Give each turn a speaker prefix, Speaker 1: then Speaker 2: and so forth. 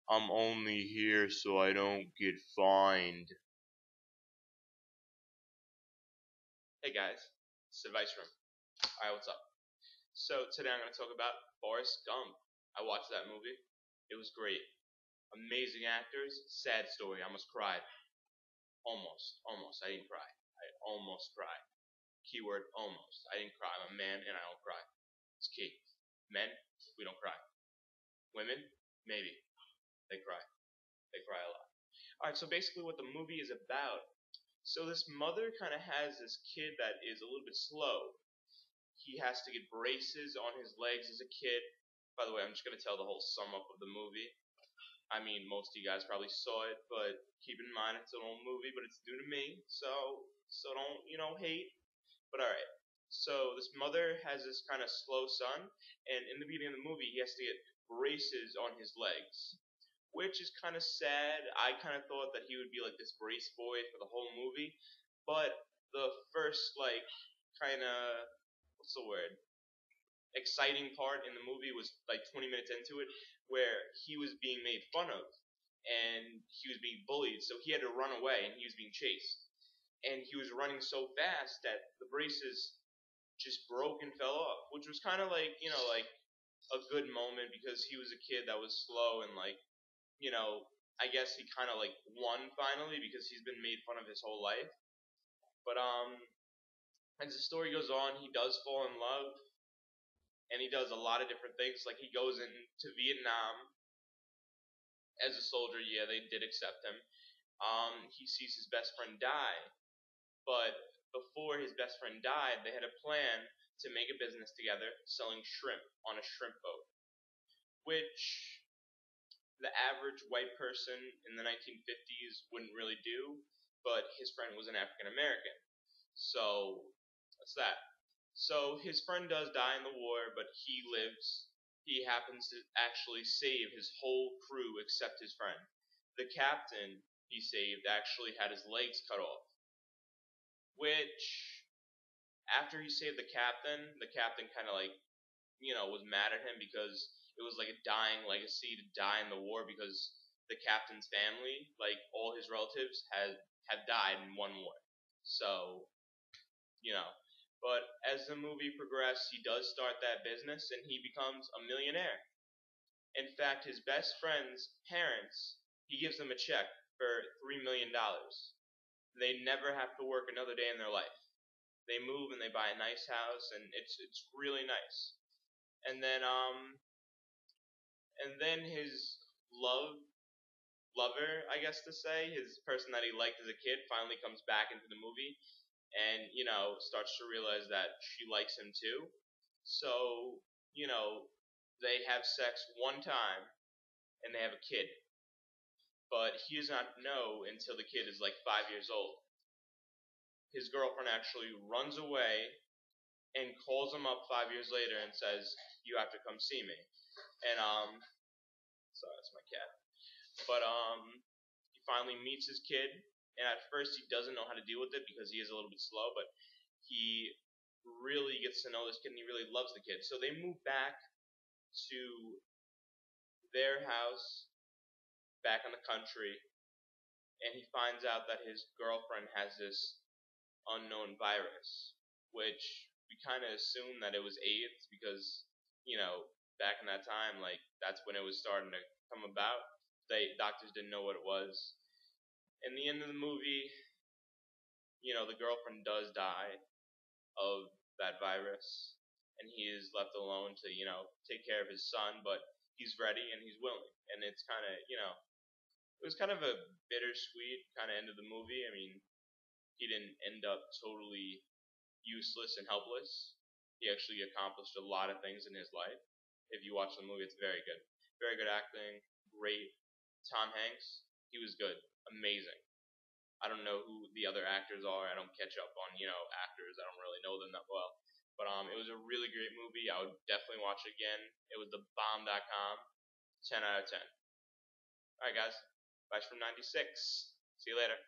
Speaker 1: I'm only here so I don't get fined. Hey guys, it's Advice Room. Alright, what's up? So today I'm going to talk about Forrest Gump. I watched that movie. It was great. Amazing actors. Sad story. I almost cried. Almost. I didn't cry. I almost cried. Keyword almost. I didn't cry. I'm a man and I don't cry. It's key. Men, we don't cry. Women, maybe. They cry. They cry a lot. Alright, so basically what the movie is about. So this mother kind of has this kid that is a little bit slow. He has to get braces on his legs as a kid. By the way, I'm just going to tell the whole sum up of the movie. I mean, most of you guys probably saw it, but keep in mind it's an old movie, but it's new to me, so don't, hate. But alright. So this mother has this kind of slow son, and in the beginning of the movie, he has to get braces on his legs, which is kind of sad. I kind of thought that he would be like this brace boy for the whole movie, but the first, like, kind of, what's the word? Exciting part in the movie was like 20 minutes into it, where he was being made fun of and he was being bullied, so he had to run away and he was being chased. And he was running so fast that the braces just broke and fell off, which was kind of like, like a good moment because he was a kid that was slow and like, I guess he kind of like won finally because he's been made fun of his whole life. But as the story goes on, he does fall in love and he does a lot of different things. Like he goes into Vietnam as a soldier. Yeah, they did accept him. He sees his best friend die, but before his best friend died, they had a plan to make a business together selling shrimp on a shrimp boat, which the average white person in the 1950s wouldn't really do, but his friend was an African American. So that's that. So his friend does die in the war, but he lives. He happens to actually save his whole crew except his friend. The captain he saved actually had his legs cut off, which after he saved the captain kind of like, was mad at him because it was like a dying legacy to die in the war because the captain's family, like all his relatives, have died in one war. So, you know. But as the movie progressed, he does start that business and he becomes a millionaire. In fact, his best friend's parents, he gives them a check for $3 million. They never have to work another day in their life. They move and they buy a nice house and it's really nice. And then his lover, I guess to say, his person that he liked as a kid finally comes back into the movie and, starts to realize that she likes him too. So, they have sex one time and they have a kid. But he does not know until the kid is like 5 years old. His girlfriend actually runs away and calls him up 5 years later and says, "You have to come see me." And sorry, that's my cat. But he finally meets his kid, and at first he doesn't know how to deal with it because he is a little bit slow, but he really gets to know this kid and he really loves the kid. So they move back to their house back in the country, and he finds out that his girlfriend has this unknown virus, which we kind of assumed that it was AIDS because, back in that time, like that's when it was starting to come about. Doctors didn't know what it was. In the end of the movie, the girlfriend does die of that virus, and he is left alone to, take care of his son, but he's ready and he's willing. And it's kind of, it was kind of a bittersweet kind of end of the movie. I mean, he didn't end up totally useless and helpless. He actually accomplished a lot of things in his life. If you watch the movie, it's very good. Very good acting, great. Tom Hanks, he was good, amazing. I don't know who the other actors are. I don't catch up on, actors. I don't really know them that well. But it was a really great movie. I would definitely watch it again. It was thebomb.com. 10 out of 10. Alright guys, Vice from 96. See you later.